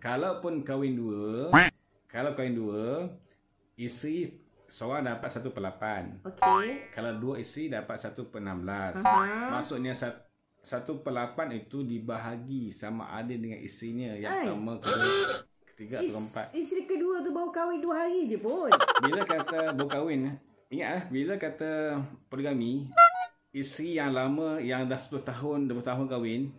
Kalaupun kahwin dua, isteri seorang dapat 1/8. Okey. Kalau dua isteri dapat 1/16. Maksudnya 1/8 itu dibahagi sama ada dengan isterinya yang pertama, kedua, ketiga atau keempat. Isteri kedua tu baru kahwin 2 hari je pun. Bila kata baru kahwin, ingat bila kata poligami, isteri yang lama yang dah 10 tahun, 20 tahun kahwin,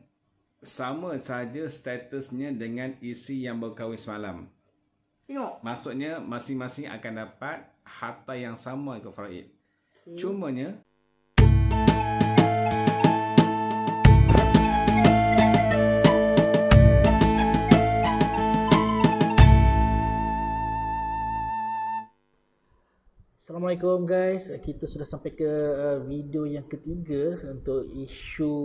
sama saja statusnya dengan isteri yang baru kahwin semalam. Tengok. Maksudnya masing-masing akan dapat harta yang sama ikut faraid. Cumanya Assalamualaikum guys, kita sudah sampai ke video yang ketiga untuk isu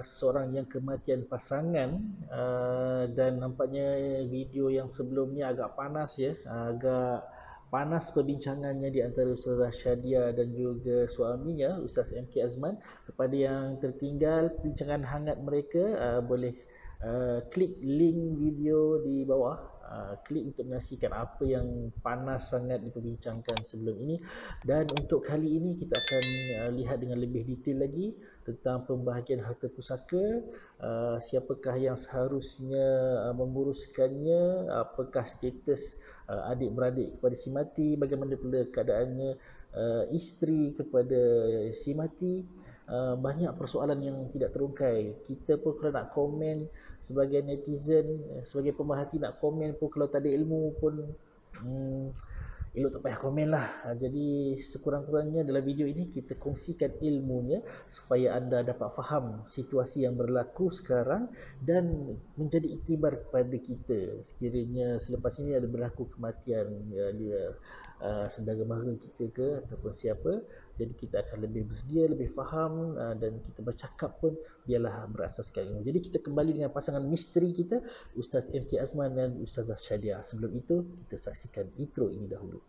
seorang yang kematian pasangan, dan nampaknya video yang sebelumnya agak panas ya, agak panas perbincangannya di antara Ustazah Syadia dan juga suaminya Ustaz MK Azman. Kepada yang tertinggal perbincangan hangat mereka, boleh klik link video di bawah. Klik untuk menyaksikan apa yang panas sangat diperbincangkan sebelum ini. Dan untuk kali ini kita akan lihat dengan lebih detail lagi tentang pembahagian harta pusaka, siapakah yang seharusnya menguruskannya, apakah status adik-beradik kepada si mati, bagaimana pula keadaannya isteri kepada si mati. Banyak persoalan yang tidak terungkai. Kita pun kalau nak komen sebagai netizen, sebagai pemerhati nak komen pun kalau tak ada ilmu pun elok tak payah komen lah. Jadi sekurang-kurangnya dalam video ini kita kongsikan ilmunya supaya anda dapat faham situasi yang berlaku sekarang dan menjadi iktibar kepada kita sekiranya selepas ini ada berlaku kematian dia saudara mara kita ke ataupun siapa. Jadi kita akan lebih bersedia, lebih faham, dan kita bercakap pun biarlah berasaskan ilmu. Jadi kita kembali dengan pasangan misteri kita, Ustaz MK Azman dan Ustazah Syadia. Sebelum itu kita saksikan intro ini dahulu.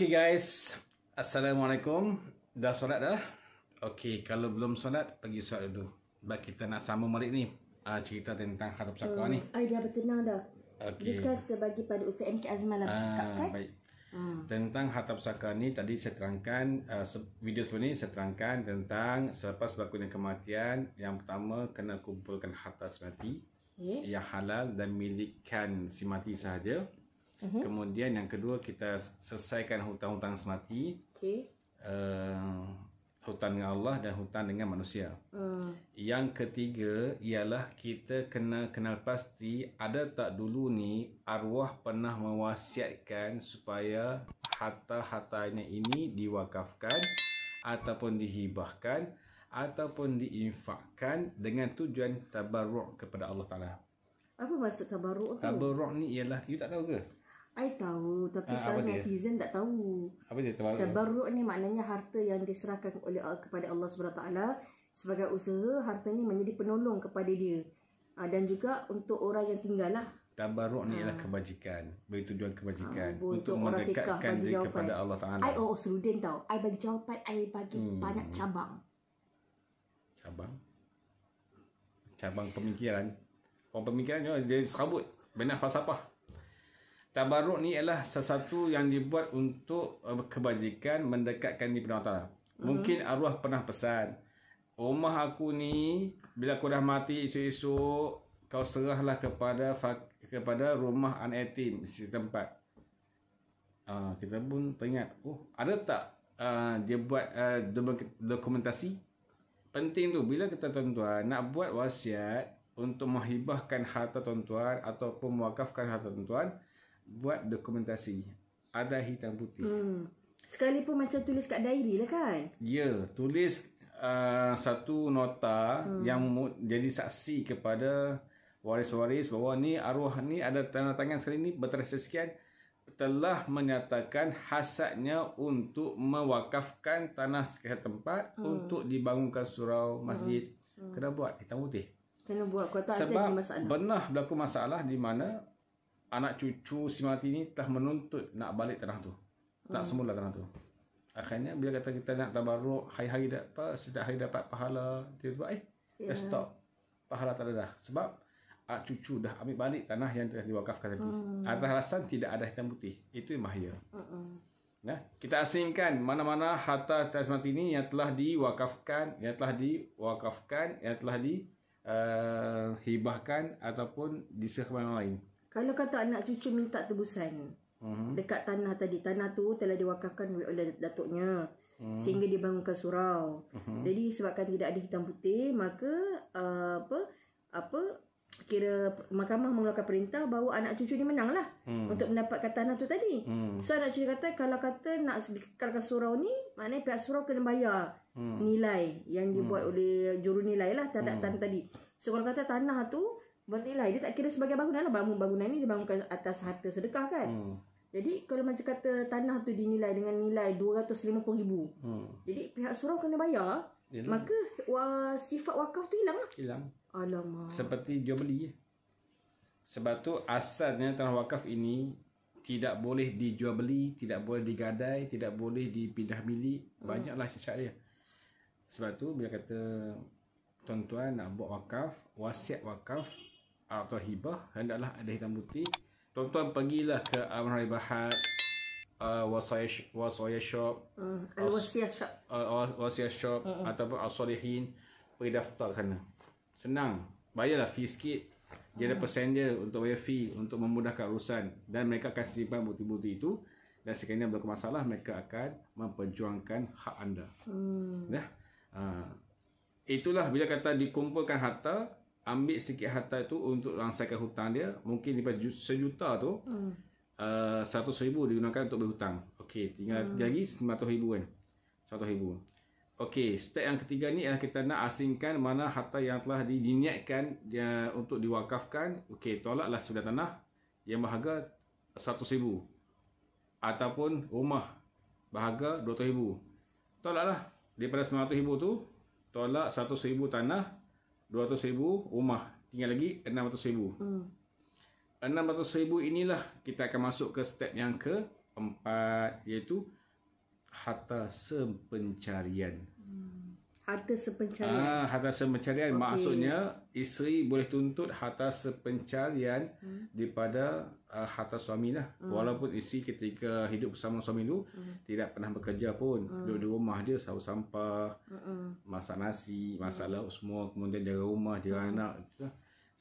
okey guys, Assalamualaikum. Dah solat dah? Okey, kalau belum solat pergi solat dulu. Sebab kita nak sama balik ni cerita tentang harta pusaka ni. Dah bertenang dah. Okey. Sekarang kita bagi pada Ustaz MK Azman lah bercakap kan. Baik. Tentang harta pusaka ni tadi saya terangkan, video sebelum ni saya terangkan tentang selepas berlakunya kematian, yang pertama kena kumpulkan harta si mati yang halal dan milikkan si mati sahaja. Kemudian yang kedua kita selesaikan hutang-hutang semati, hutang dengan Allah dan hutang dengan manusia. Yang ketiga ialah kita kena kenal pasti ada tak dulu ni arwah pernah mewasiatkan supaya harta-hartanya ini diwakafkan ataupun dihibahkan ataupun diinfakkan dengan tujuan tabarruk kepada Allah Ta'ala. Apa maksud tabarruk tu? Tabarruk ni ialah, you tak tahu ke? I tahu, tapi sekarang netizen tak tahu. Apa dia tabarruk? Tabarruk ni maknanya harta yang diserahkan oleh kepada Allah SWT sebagai usaha, harta ni menjadi penolong kepada dia. Dan juga untuk orang yang tinggal lah. Tabarruk ni ialah kebajikan, bagi tujuan kebajikan untuk mendekatkan diri kepada Allah Ta'ala. I Serudin tau, I bagi jawapan, I bagi banyak cabang. Cabang pemikiran. Orang pemikiran dia serabut benar falsafah. Tabarruk ni ialah sesuatu yang dibuat untuk kebajikan, mendekatkan diri kepada Allah Ta'ala. Mungkin arwah pernah pesan, rumah aku ni bila aku dah mati esok-esok kau serahlah kepada rumah anak yatim di tempat. Kita pun teringat, ada tak dia buat dokumentasi? Penting tu bila kita tuan-tuan nak buat wasiat untuk menghibahkan harta tuan-tuan ataupun mewakafkan harta tuan-tuan, buat dokumentasi, ada hitam putih. Sekalipun macam tulis kat diary lah kan? Ya, tulis satu nota yang jadi saksi kepada waris-waris bahawa ni arwah ni ada tanda tangan sekali ni berterasa sekian telah menyatakan hasadnya untuk mewakafkan tanah sekitar tempat untuk dibangunkan surau masjid. Kena buat hitam putih. Kena buat. Kau tak Sebab ada masalah. pernah berlaku masalah di mana anak cucu si mati ni telah menuntut nak balik tanah tu. Nak semula tanah tu. Akhirnya bila kata kita nak tabarruk hari-hari dapat, setiap hari dapat pahala, tiba-tiba dah stop. Pahala tak ada dah. Sebab anak cucu dah ambil balik tanah yang telah diwakafkan tadi. Atas alasan tidak ada hitam putih. Itu yang bahaya. Nah, kita asingkan mana-mana harta atas mati ini yang telah diwakafkan, yang telah dihibahkan ataupun diserahkan orang lain. Kalau kata anak cucu minta tebusan dekat tanah tadi, tanah tu telah diwakafkan oleh datuknya sehingga dibangunkan surau. Jadi sebabkan tidak ada hitam putih, maka kira mahkamah mengeluarkan perintah bahawa anak cucu ni menanglah untuk mendapatkan tanah tu tadi. So anak cucu kata kalau kata nak kekalkan surau ni, maknanya pihak surau kena bayar nilai yang dibuat oleh jurunilai lah terhadap tanah tadi. So kalau kata tanah tu bernilai, dia tak kira sebagai bangunan lah. Bangunan ni dibangunkan atas harta sedekah kan. Jadi kalau macam kata tanah tu dinilai dengan nilai 250,000. Jadi pihak surau kena bayar. Maka sifat wakaf tu hilang lah. Hilang. Alamak. Seperti jual beli. Sebab tu asalnya tanah wakaf ini tidak boleh dijual beli, tidak boleh digadai, tidak boleh dipindah milik. Banyaklah syarat dia. Sebab tu bila kata tuan-tuan nak buat wakaf, wasiat wakaf atau hibah, hendaklah ada hitam putih. Tuan-tuan pergilah ke Amal Ibahat, Wasaya Shop, Al-Wasiyah Shop, Wasiyah Shop ataupun Al-Salihin, pergi daftar sana. Senang. Bayarlah fee sikit. Dia ada persen dia untuk bayar fee untuk memudahkan urusan, dan mereka akan simpan bukti-bukti itu, dan sekiranya berlaku masalah mereka akan memperjuangkan hak anda. Itulah bila kata dikumpulkan harta, ambil sikit harta itu untuk langsaikan hutang dia. Mungkin daripada sejuta tu 100,000 digunakan untuk berhutang. Okey, tinggal lagi 900,000 kan. 100,000. Okey, step yang ketiga ni adalah kita nak asingkan mana harta yang telah diniatkan dia untuk diwakafkan. Okey, tolaklah sudah tanah yang berharga 100,000 ataupun rumah berharga 200,000. Tolaklah daripada 900,000 tu, tolak 100,000 tanah, 200,000 rumah, tinggal lagi 600,000. 600,000 inilah kita akan masuk ke step yang keempat, iaitu harta sepencarian. Harta sepencarian. Harta sepencarian maksudnya isteri boleh tuntut harta sepencarian daripada harta suami lah. Walaupun isteri ketika hidup bersama suami tu tidak pernah bekerja pun, duduk di rumah dia sapu sampah, masak nasi, masak lauk semua, kemudian jaga rumah, jaga anak.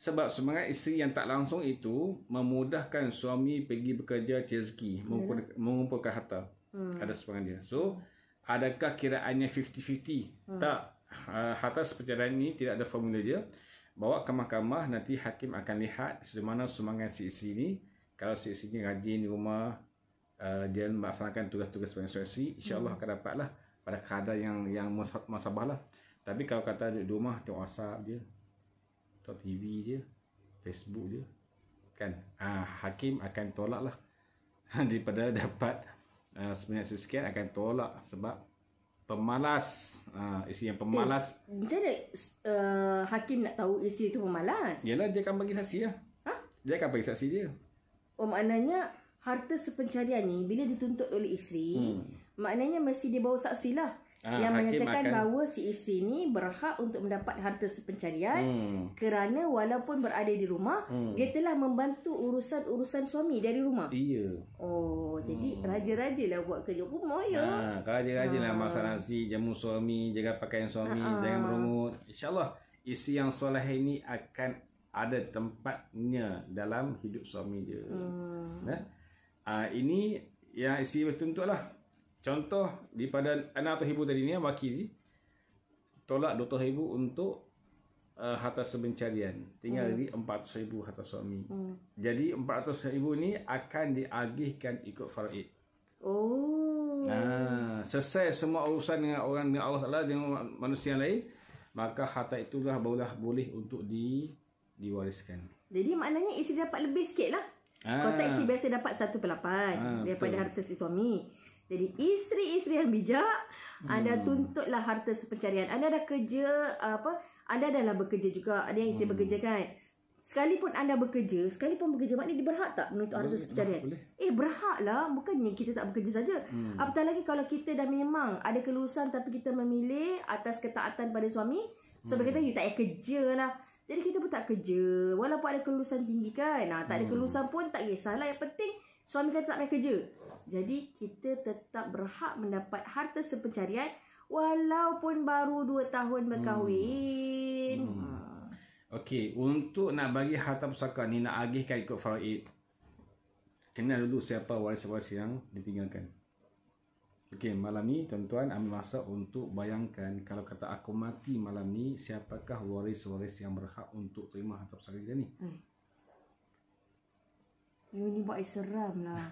Sebab semangat isteri yang tak langsung itu memudahkan suami pergi bekerja rezeki, mengumpulkan harta. Ada semangat dia. So adakah kiraannya 50-50? Tak. Harta sepencarian ini tidak ada formula dia. Bawa ke mahkamah, nanti hakim akan lihat sejauh mana sumbangan si isteri ini. Kalau si isteri ini rajin di rumah, dia melaksanakan tugas-tugas sebagai isteri, insya-Allah akan dapatlah pada kadar yang masabah lah. Tapi kalau kata duduk di rumah tengok WhatsApp je, tengok TV je, Facebook je, kan, hakim akan tolak lah. Daripada dapat sebanyak sekian, akan tolak sebab pemalas. Isteri yang pemalas. Macam mana hakim nak tahu isteri tu pemalas? Yalah, dia akan bagi saksi lah. Dia akan bagi saksi dia. Oh, maknanya harta sepencarian ni bila dituntut oleh isteri, maknanya mesti dia bawa saksi lah. Yang menyatakan bahawa si isteri ni berhak untuk mendapat harta sepencarian kerana walaupun berada di rumah, dia telah membantu urusan-urusan suami dari rumah. Iya. Oh, jadi raja-raja lah buat kerja rumah ya. Kalau raja-raja lah masak nasi, jamu suami, jaga pakaian suami, jangan merungut. InsyaAllah isteri yang soleh ini akan ada tempatnya dalam hidup suami dia. Ini yang isteri bertuntut lah. Contoh daripada 600,000 tadi ni, wakil tolak 200,000 untuk harta sepencarian. Tinggal lagi 400,000 harta suami. Jadi 400,000 ni akan diagihkan ikut faraid. Oh. Selesai semua urusan dengan orang, dengan Allah Taala, dengan manusia lain, maka harta itulah barulah boleh untuk diwariskan. Jadi maknanya isteri dapat lebih sikit lah. Kalau tak isteri biasa dapat 1/8 daripada betul. harta si suami. Jadi isteri-isteri yang bijak, anda tuntutlah harta sepencarian. Anda dah kerja anda dah bekerja juga. Ada yang isteri bekerja kan. Sekalipun anda bekerja, maknanya dia berhak tak menuntut harta sepencarian? Berhak lah. Bukannya kita tak bekerja saja. Apatah lagi kalau kita dah memang ada kelulusan tapi kita memilih atas ketaatan pada suami. Suami kata, you tak payah kerja lah. Jadi kita pun tak kerja. Walaupun ada kelulusan tinggi kan. Tak ada kelulusan pun tak kisahlah. Yang penting suami kata tak payah kerja. Jadi kita tetap berhak mendapat harta sepencarian walaupun baru 2 tahun berkahwin. Okey, untuk nak bagi harta pusaka ni, nak agihkan ikut faraid, kenal dulu siapa waris-waris yang ditinggalkan. Okey, malam ni tuan-tuan ambil masa untuk bayangkan, kalau kata aku mati malam ni, siapakah waris-waris yang berhak untuk terima harta pusaka kita ni? Ini buat seram lah.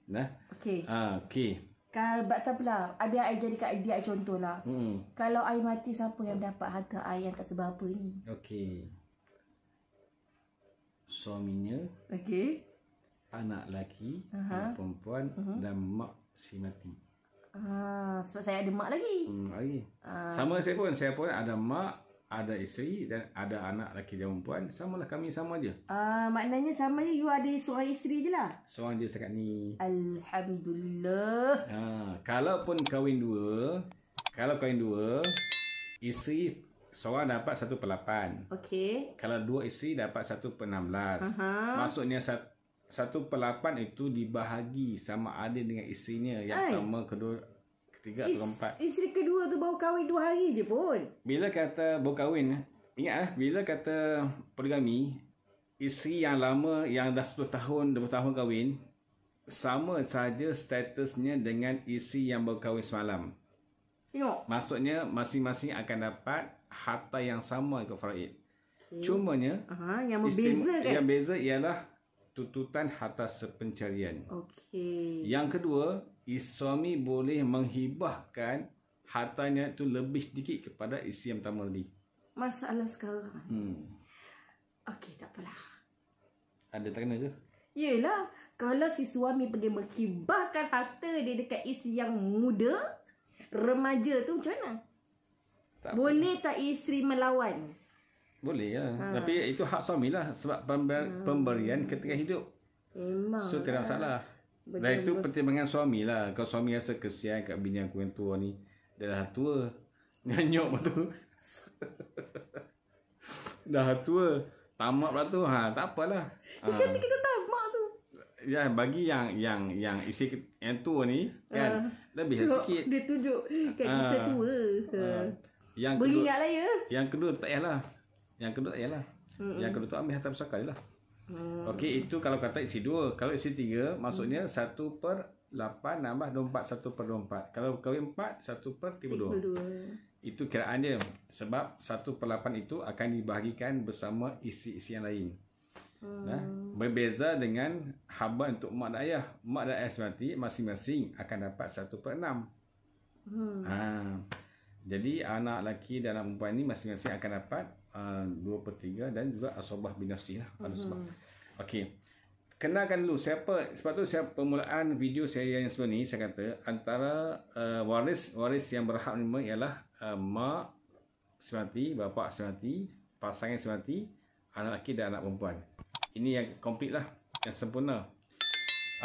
Nah. Okey. Okey. Kalau tak apalah, biar I jadi kat dia contoh lah. Kalau I mati, siapa yang dapat harta I yang tak seberapa ni? Okey. Suaminya, Okey. anak lelaki, anak perempuan dan mak si mati. Sebab saya ada mak lagi. Lagi. Sama saya pun ada mak, ada isteri dan ada anak lelaki dan perempuan. Samalah kami, sama je. Maknanya sama je, you ada seorang isteri je lah. Seorang je setakat ni. Alhamdulillah. Kalau kahwin dua, isteri seorang dapat 1/8. Okey. Kalau 2 isteri dapat 1/16. Maksudnya 1/8 itu dibahagi sama ada dengan isterinya. Yang pertama, kedua, ketiga atau keempat. Isteri kedua tu baru kahwin 2 hari je pun. Bila kata baru kahwin, ingat bila kata poligami, isteri yang lama yang dah 10 tahun, 20 tahun kahwin, sama saja statusnya dengan isteri yang baru kahwin semalam. Tengok. Maksudnya masing-masing akan dapat harta yang sama ikut faraid. Cumanya yang membezakan. Yang beza ialah tuntutan harta sepencarian. Okey. Yang kedua, suami boleh menghibahkan hartanya itu lebih sedikit kepada isteri yang pertama tadi. Masalah sekarang. Okey, tak apalah. Ada tak kena ke? Yelah, kalau si suami pergi menghibahkan harta dia dekat isteri yang muda, remaja tu macam mana? Tak boleh tak isteri melawan? Boleh ya. Tapi itu hak suami lah. Sebab pemberian ketika hidup. Memang. So tidak masalah. Dan itu pertimbangan suami lah. Kalau suami rasa kesian kat bini aku yang tua ni, dia dah tua, nyanyok betul. Dah tua, tamat pula tu. Tak apalah. Dia kata kita tamat tu. Ya, bagi yang isteri yang tua ni kan lebih sikit. Dia tunjuk kat kita tua. Yang beringatlah ya. Yang kedua tak payahlah. Yang kedua tu ambil harta pusaka je lah. Okey, itu kalau kata isi 2. Kalau isi 3, maksudnya 1/8 nambah 24, 1/24. Kalau kahwin 4, 1/32. Itu kiraan dia. Sebab 1/8 itu akan dibahagikan bersama isi-isi yang lain. Berbeza dengan haba untuk mak dan ayah. Mak dan ayah semati masing-masing akan dapat 1/6. Jadi anak lelaki dan anak perempuan ini masing-masing akan dapat 2/3 dan juga asobah binafsi lah pada sebab. Okey. Kenalkan dulu siapa, sebab tu saya permulaan video saya yang sebelum ni saya kata antara waris yang berhak menerima ialah mak semati, bapa semati, pasangan semati, anak lelaki dan anak perempuan. Ini yang komplit lah, yang sempurna.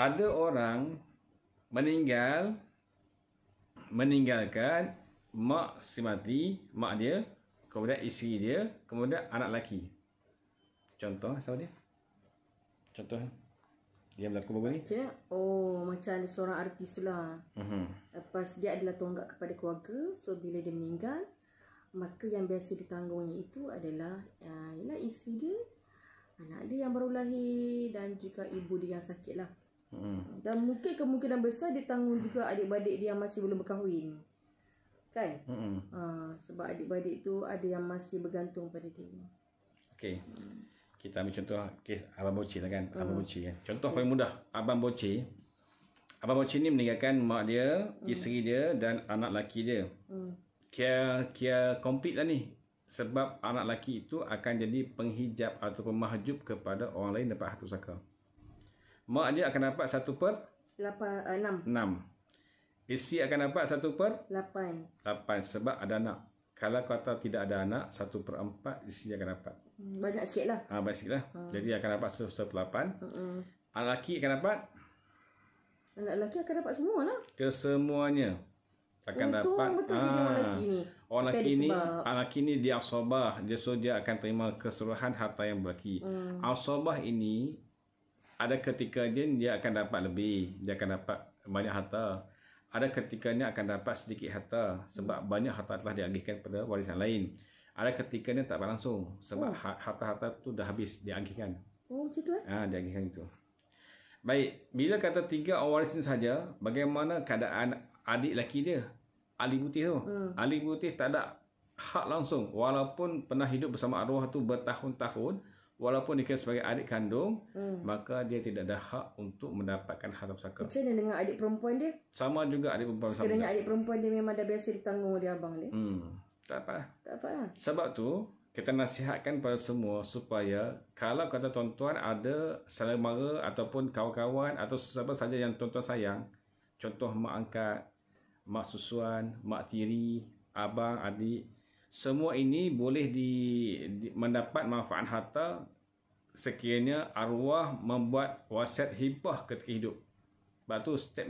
Ada orang meninggalkan mak semati, mak dia, kemudian isteri dia, kemudian anak lelaki. Contoh siapa dia? Contoh dia berlaku baru ni. Macam ada seorang artis tu lah. Lepas dia adalah tonggak kepada keluarga. So bila dia meninggal, maka yang biasa ditanggungnya itu adalah ialah isteri dia, anak dia yang baru lahir dan juga ibu dia yang sakit lah. Dan mungkin kemungkinan besar ditanggung juga adik-beradik dia yang masih belum berkahwin. Kan? Sebab adik-beradik tu ada yang masih bergantung pada dia. Okey. Kita ambil contoh kes Abang Bocil lah kan. Abang Bocil kan. Contoh paling mudah. Abang Bocil Abang Mochi ni meninggalkan mak dia, isteri dia dan anak lelaki dia. Kira komplit lah ni. Sebab anak lelaki itu akan jadi penghijab atau pemahjub kepada orang lain dapat harta pusaka. Mak dia akan dapat 1/6. Isteri akan dapat 1/8 sebab ada anak. Kalau kata tidak ada anak, 1/4 isteri akan dapat. Banyak sikit lah. Banyak sikit lah. Jadi akan dapat 1/8. Anak lelaki akan dapat? Anak lelaki akan dapat semua lah. Kesemuanya akan dapat. Betul jadi orang lelaki ni. Orang lelaki ni, anak lelaki ni dia asabah. Dia akan terima keseluruhan harta yang berlaki. Asabah ini ada ketika dia akan dapat lebih. Dia akan dapat banyak harta. Ada ketikanya akan dapat sedikit harta sebab banyak harta telah diagihkan kepada warisan lain. Ada ketikanya tak dapat langsung sebab harta-harta tu dah habis diagihkan. Macam tu diagihkan itu. Baik, bila kata 3 orang waris saja, bagaimana keadaan adik lelaki dia? Ali Putih tu. Ali Putih tak ada hak langsung walaupun pernah hidup bersama arwah tu bertahun-tahun. Walaupun dia sebagai adik kandung, maka dia tidak ada hak untuk mendapatkan harta pusaka. Macam mana dengan adik perempuan dia? Sama juga adik perempuan. Sekiranya adik perempuan dia memang dah biasa ditanggung oleh abang dia. Tak apa. Tak apa lah. Sebab tu, kita nasihatkan pada semua supaya kalau kata tuan-tuan ada saudara mara ataupun kawan-kawan atau siapa saja yang tuan-tuan sayang, contoh mak angkat, mak susuan, mak tiri, abang, adik, semua ini boleh mendapat manfaat harta sekiranya arwah membuat wasiat hibah ketika hidup. Sebab tu step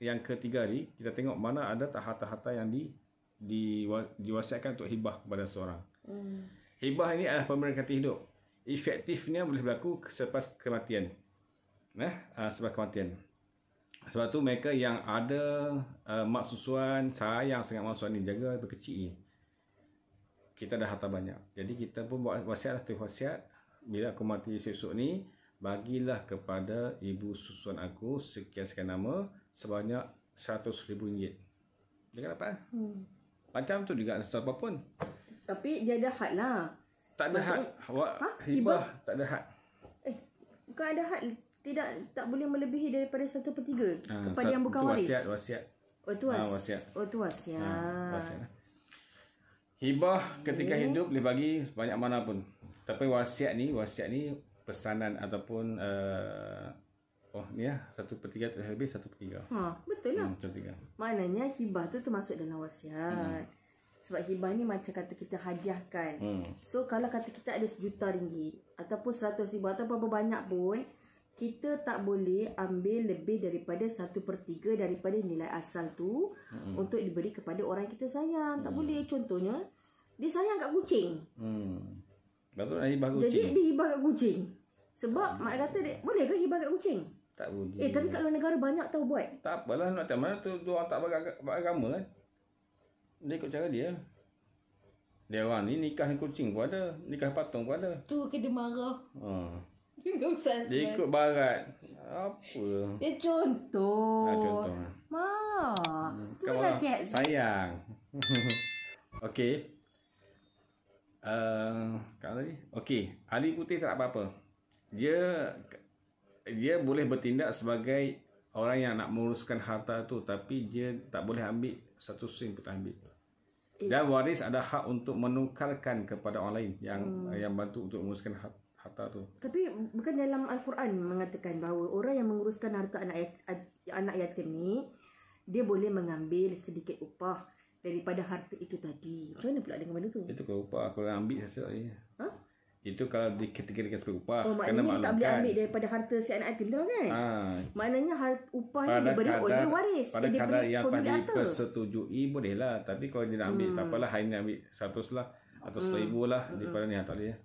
yang ketiga ni, kita tengok mana ada tak harta-harta yang diwasiatkan untuk hibah kepada seorang. Hibah ini adalah pemberian ketika hidup. Efektifnya boleh berlaku selepas kematian. Sebab kematian. Sebab tu mereka yang ada mak susuan, sayang sangat mak susuan ni, jaga berkecil ni. Kita dah harta banyak. Jadi kita pun buat wasiat lah, wasiat. Bila aku mati esok ni, bagilah kepada ibu susuan aku sekian-sekian nama sebanyak RM100,000. Dia kan dapat? Macam tu juga apa pun. Tapi dia ada had lah. Tak ada had. Hibah tak ada had. Bukan ada had. Tak boleh melebihi daripada 1/3 kepada yang bukan waris. Wasiat. Wasiat. Wasiat. Hibah ketika hidup boleh bagi sebanyak mana pun. Tapi wasiat ni pesanan ataupun ni lah 1/3 lebih 1/3. Betul lah. 1/3. Maknanya hibah tu termasuk dalam wasiat. Sebab hibah ni macam kata kita hadiahkan. So kalau kata kita ada RM1 juta ataupun RM100,000 atau berapa banyak pun, kita tak boleh ambil lebih daripada 1/3 daripada nilai asal tu untuk diberi kepada orang yang kita sayang. Tak boleh. Contohnya, dia sayang kat kucing. Betul lah, hibah kucing. Jadi dia hibah kat kucing. Sebab mak kata dia, boleh ke hibah kat kucing? Tak boleh. Tapi kalau negara banyak tahu buat. Tak apalah, nak tak mana tu orang tak beragama kan. Dia ikut cara dia. Dia orang ni nikah dengan kucing pun ada, nikah patung pun ada. Tu ke dia marah. Dia ikut barat. Apa? Dia contoh. Contoh. Tu kan nasihat. Sayang. Okey. Kat tadi. Okey. Ali Putih tak apa-apa. Dia boleh bertindak sebagai orang yang nak menguruskan harta tu, tapi dia tak boleh ambil satu sen pun tak ambil. Dan waris ada hak untuk menukarkan kepada orang lain yang bantu untuk menguruskan harta tu. Tapi bukan dalam Al-Quran mengatakan bahawa orang yang menguruskan harta anak yatim ni, dia boleh mengambil sedikit upah daripada harta itu tadi. Macam mana pula dengan benda tu? Itu kalau upah aku ambil hasil je. Itu kalau dikategorikan sebagai upah. Maknanya tak boleh ambil daripada harta si anak yatim tu kan? Maknanya upah ni diberi oleh waris. Pada kadar yang pada persetujui bolehlah. Tapi kalau dia nak ambil, tak apalah, hari ni ambil 100 lah atau 1,000 lah daripada ni, tak boleh.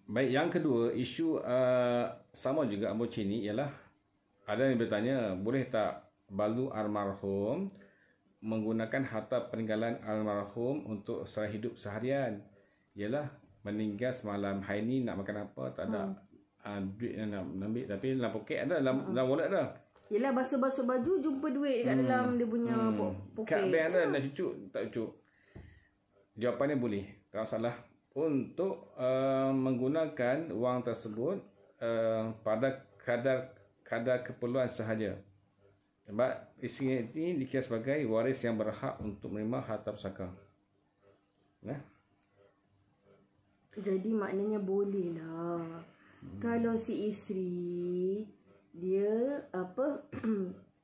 Baik, yang kedua, isu sama juga Amboci ni ialah ada yang bertanya, boleh tak balu almarhum menggunakan harta peninggalan almarhum untuk sara hidup seharian? Ialah meninggal semalam, hari ni nak makan apa, tak ada duit nak ambil, tapi dalam poket ada, dalam wallet ada. Yelah, basuh-basuh baju jumpa duit kat dalam dia punya poket. Kat bank ada, nak cucuk, tak cucuk. Jawapannya boleh, tak salah. Untuk menggunakan wang tersebut pada kadar keperluan sahaja. Sebab isteri ini dikira sebagai waris yang berhak untuk menerima harta pusaka. Nah. Jadi maknanya boleh lah. Kalau si isteri dia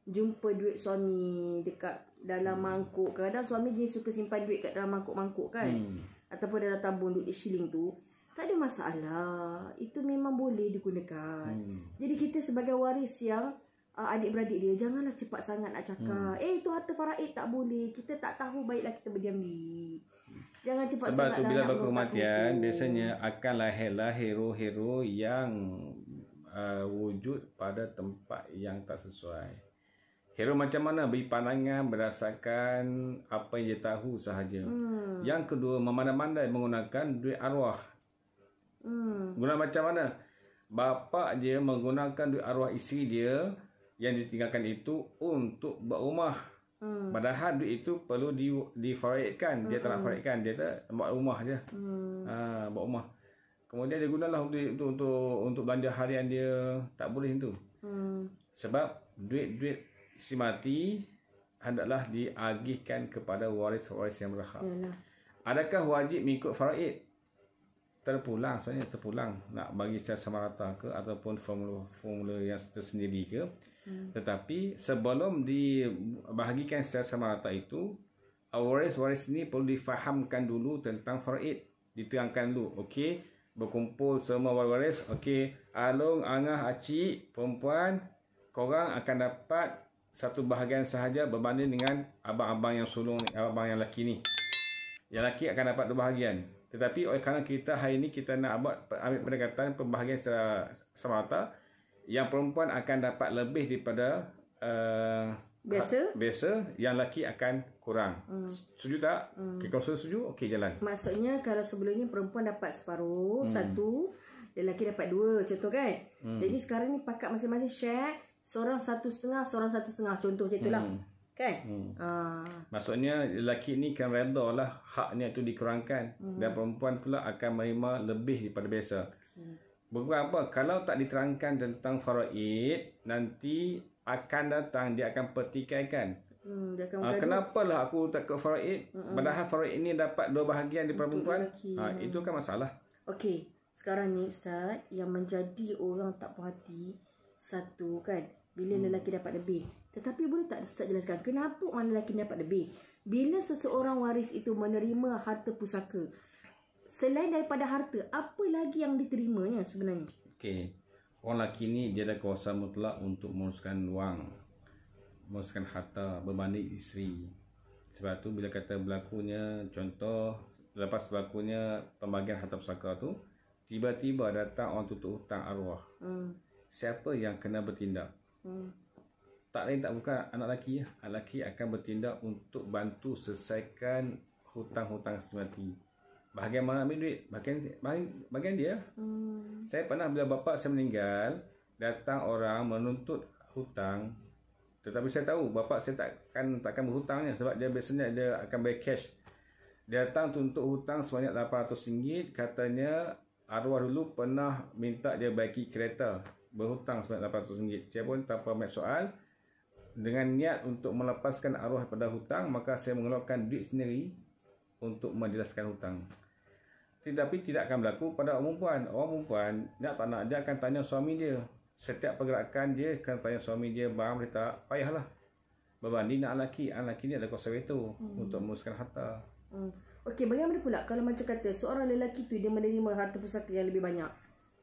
jumpa duit suami dekat dalam mangkuk. Kadang suami dia suka simpan duit kat dalam mangkuk-mangkuk kan. Ataupun dalam tabung duit shilling tu. Tak ada masalah. Itu memang boleh digunakan. Jadi kita sebagai waris yang adik-beradik dia, janganlah cepat sangat nak cakap. Itu harta faraid tak boleh. Kita tak tahu, baiklah kita berdiam diri. Jangan cepat sebab sangat tu lah bila nak berlaku kematian, biasanya akan lahirlah hero-hero yang wujud pada tempat yang tak sesuai. Hero macam mana? Beri pandangan berdasarkan apa yang dia tahu sahaja. Yang kedua, memandai-mandai menggunakan duit arwah. Guna macam mana? Bapa dia menggunakan duit arwah isteri dia yang ditinggalkan itu untuk buat rumah. Padahal duit itu perlu difaraidkan. Dia tak nak faraidkan, dia tak buat rumah je. Buat rumah. Kemudian dia gunalah duit itu untuk belanja harian dia. Tak boleh itu. Sebab duit-duit si mati hendaklah diagihkan kepada waris-waris yang berhak. Adakah wajib mengikut faraid? Terpulang, sebenarnya terpulang nak bagi secara sama rata ke ataupun formula yang tersendiri ke. Tetapi sebelum dibahagikan secara sama rata itu, waris-waris ini perlu difahamkan dulu tentang faraid. Diterangkan dulu. Okey, berkumpul semua waris. Okey, Along, Angah, Acik, perempuan, korang akan dapat satu bahagian sahaja berbanding dengan abang-abang yang sulung ni, abang yang lelaki ni. Yang lelaki akan dapat 2 bahagian. Tetapi oleh kerana kita hari ini kita nak ambil pendekatan pembahagian secara sama rata, yang perempuan akan dapat lebih daripada biasa, yang lelaki akan kurang. Setuju tak? Okay, kalau setuju, okey jalan. Maksudnya kalau sebelumnya perempuan dapat separuh, 1, lelaki dapat 2, contoh kan. Jadi sekarang ni pakat masing-masing share, seorang 1,5, seorang 1,5, contoh macam itulah. Kan? Maksudnya lelaki ni kan reda lah haknya itu dikurangkan, dan perempuan pula akan menerima lebih daripada biasa. Bukan apa, kalau tak diterangkan tentang faraid, nanti akan datang dia akan pertikaikan. Kenapalah aku tak ke faraid, padahal faraid ini dapat 2 bahagian daripada perempuan. Itu kan masalah. Okey, sekarang ni Ustaz, yang menjadi orang tak puas hati, satu kan, bila lelaki dapat lebih. Tetapi boleh tak Ustaz jelaskan kenapa orang lelaki dapat lebih? Bila seseorang waris itu menerima harta pusaka, selain daripada harta, apa lagi yang diterimanya sebenarnya? Okey, orang lelaki ni dia ada kuasa mutlak untuk menguruskan wang, menguruskan harta berbanding isteri. Sebab tu bila kata berlakunya, contoh lepas berlakunya pembagian harta pusaka tu, tiba-tiba datang orang tutup hutang arwah. Siapa yang kena bertindak? Tak lain tak bukan anak lelaki. Anak lelaki akan bertindak untuk bantu selesaikan hutang-hutang semati. Bahagian mana ambil duit? Bahagian dia. Saya pernah bila bapa saya meninggal, datang orang menuntut hutang. Tetapi saya tahu bapa saya takkan berhutangnya, sebab dia biasanya dia akan bayar cash. Dia datang tuntut hutang sebanyak RM800. Katanya arwah dulu pernah minta dia baiki kereta, berhutang sebanyak RM800. Saya pun tanpa ambil soal, dengan niat untuk melepaskan arwah pada hutang, maka saya mengeluarkan duit sendiri untuk menjelaskan hutang. Tetapi tidak akan berlaku pada orang perempuan. Orang perempuan nak tak nak, dia akan tanya suami dia. Setiap pergerakan dia akan tanya suami dia, barang dia tak payahlah. Berbanding nak lelaki, anak lelaki ni ada kuasa veto untuk menguruskan harta. Okey, bagaimana pula kalau macam kata seorang lelaki tu dia menerima harta pusaka yang lebih banyak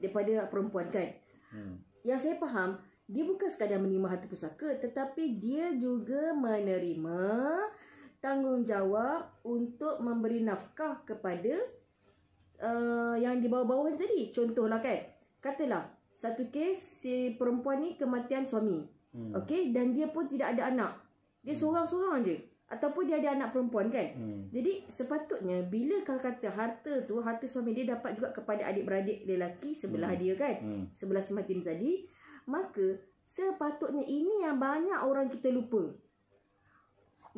daripada perempuan kan? Yang saya faham, dia bukan sekadar menerima harta pusaka, tetapi dia juga menerima tanggungjawab untuk memberi nafkah kepada yang di bawah-bawah tadi. Contohlah kan, katalah satu kes si perempuan ni kematian suami. Okey, dan dia pun tidak ada anak. Dia seorang-seorang je. Ataupun dia ada anak perempuan kan. Jadi sepatutnya bila kalau kata harta tu, harta suami dia dapat juga kepada adik-beradik lelaki sebelah dia kan. Sebelah si mati ni tadi. Maka sepatutnya ini yang banyak orang kita lupa.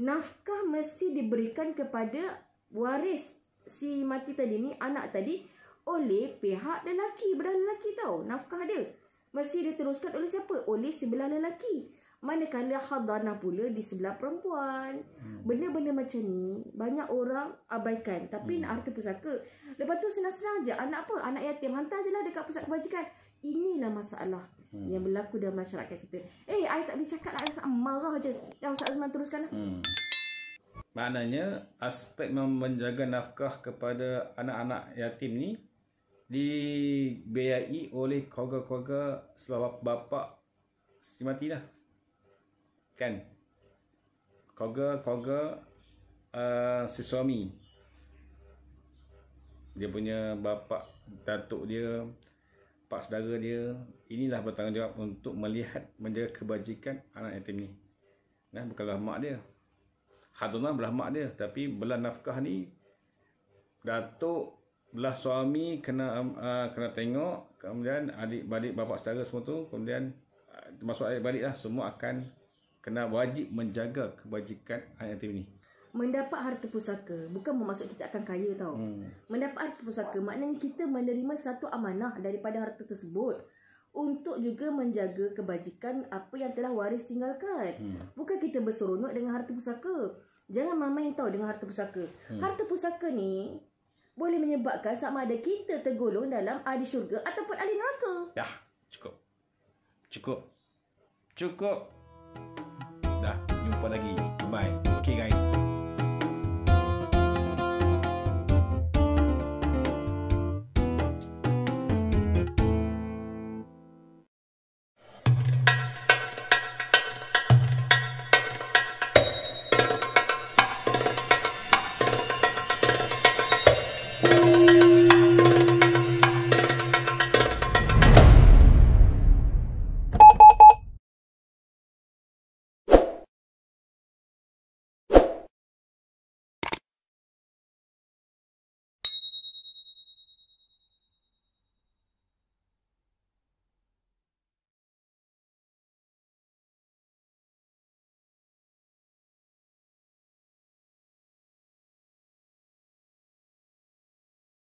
Nafkah mesti diberikan kepada waris si mati tadi ni, anak tadi, oleh pihak lelaki, belah lelaki tau. Nafkah dia mesti diteruskan oleh siapa? Oleh sebelah lelaki. Manakala hadanah pula di sebelah perempuan. Benda-benda macam ni banyak orang abaikan. Tapi nak harta pusaka, lepas tu senang-senang je. Anak apa? Anak yatim, hantar je lah dekat pusat kebajikan. Inilah masalah yang berlaku dalam masyarakat kita. I tak boleh cakap lah, I marah je. Ya Ustaz Azman, teruskan lah. Maknanya aspek menjaga nafkah kepada anak-anak yatim ni dibiayai oleh keluarga-keluarga setelah bapa si mati dah. Kan? Keluarga si suami. Dia punya bapa, datuk dia, pak saudara dia, inilah bertanggungjawab untuk melihat, menjaga kebajikan anak yatim ni. Nah, bukanlah mak dia. Hadanah belah mak dia, tapi belah nafkah ni datuk, belah suami kena tengok, kemudian adik-beradik, bapa saudara semua tu, kemudian termasuk adik-beradik lah, semua akan kena wajib menjaga kebajikan anak yatim ni. Mendapat harta pusaka bukan bermaksud kita akan kaya tau. Mendapat harta pusaka maknanya kita menerima satu amanah daripada harta tersebut untuk juga menjaga kebajikan apa yang telah waris tinggalkan. Bukan kita berseronok dengan harta pusaka. Jangan main-main tau dengan harta pusaka. Harta pusaka ni boleh menyebabkan sama ada kita tergolong dalam ahli syurga ataupun ahli neraka. Dah, cukup. Dah, jumpa lagi. Bye.